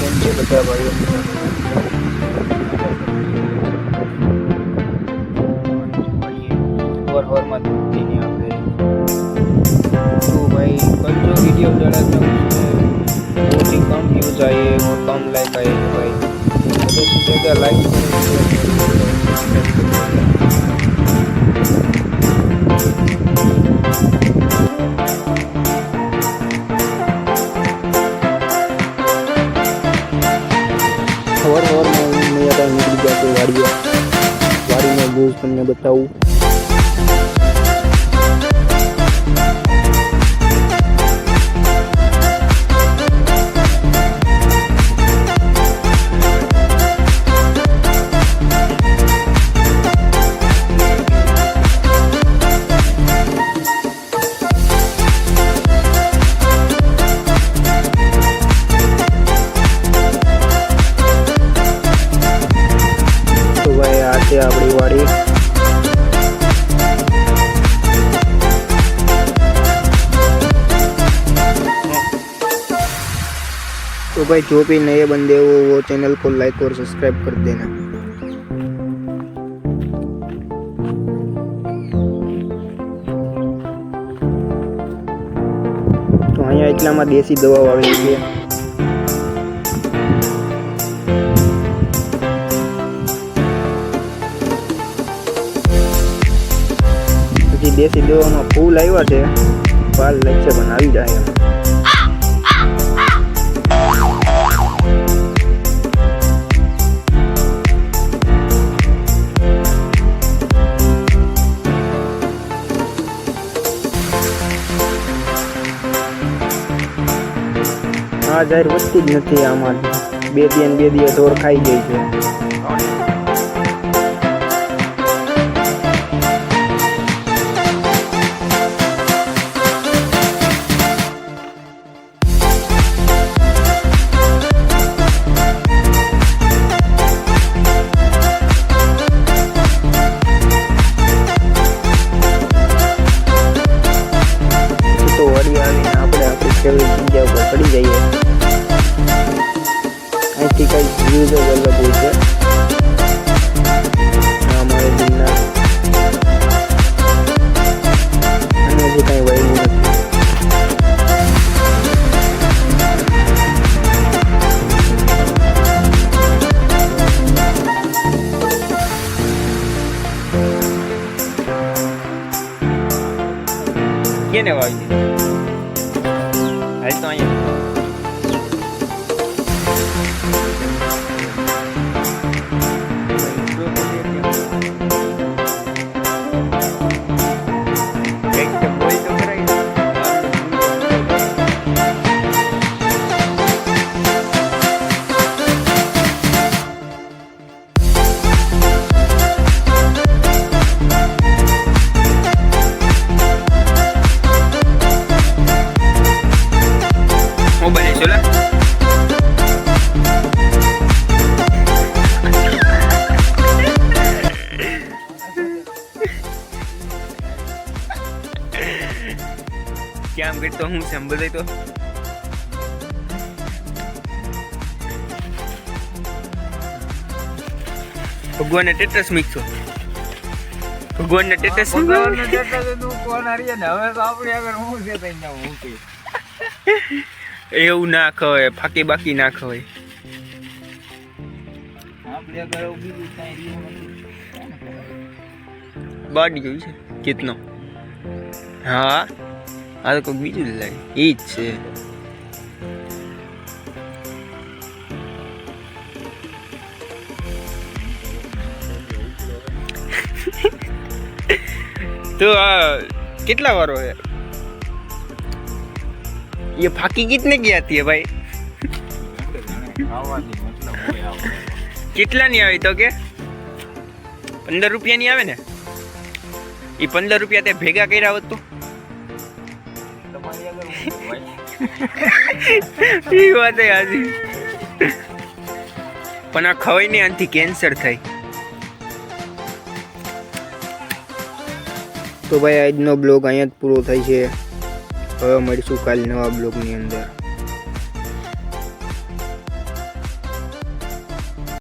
કેમ છે બધા ભાઈઓ? હવારમાં ધૂપીને આપણે तो भाई कल जो वीडियो डाला था उसमें बहुत ही कम व्यूज आए और कम लाइक आए भाई, तो सोचा लाइक और मैं आता निकल गया तो गाड़ी में व्यूज तुमने बताऊँ। આપણી વાડી तो भाई जो भी नए बंदे हो वो चैनल को लाइक और सब्सक्राइब कर देना। तो અહીંયા એટલામાં દેશી દવા વાવેલી છે। देसी दवा में फूल आया है, पाल लक्ष्य बनावी जाए। हाँ जाहिर वस्ती ज नहीं आमा बे दिवस और खाई गई है। पड़ी जाइए અહીંથી કઈ વ્યૂઝ જ અલગ હોય છે। અમારે દિનના અને હજી કાંઈ વાવ્યું નથી। કેને વાવી હાલ તો અહીંયા क्या हम करते हूँ संभल तो भगवान ने टेटस मिक्स हो भगवान ने टेटस कोण हरिया ने હવે તો આપણે આગળ હું છે તઈ ના હું કે એવું ના ખવાય ફાકી બાકી ના ખવાય આપણે આગળ બીજું કાઈ રહ્યું બાડી ગયું છે કેટલો હા આ તો કોઈ બીજું લાગે એ જ છે। तो कितना बार है ये फाकी कितने की आती है भाई? कितना नहीं आवे तो के 15 रुपया नहीं आवे ने ये 15 रुपया ते भेगा कर्या होत तो ये बात है आज पण आ खवाय ने आंती कैंसर थाय। तो भाई આજનો બ્લોગ અહીંયા જ પૂરો થાય છે। હવે મળીશું કાલે નવા બ્લોગની અંદર।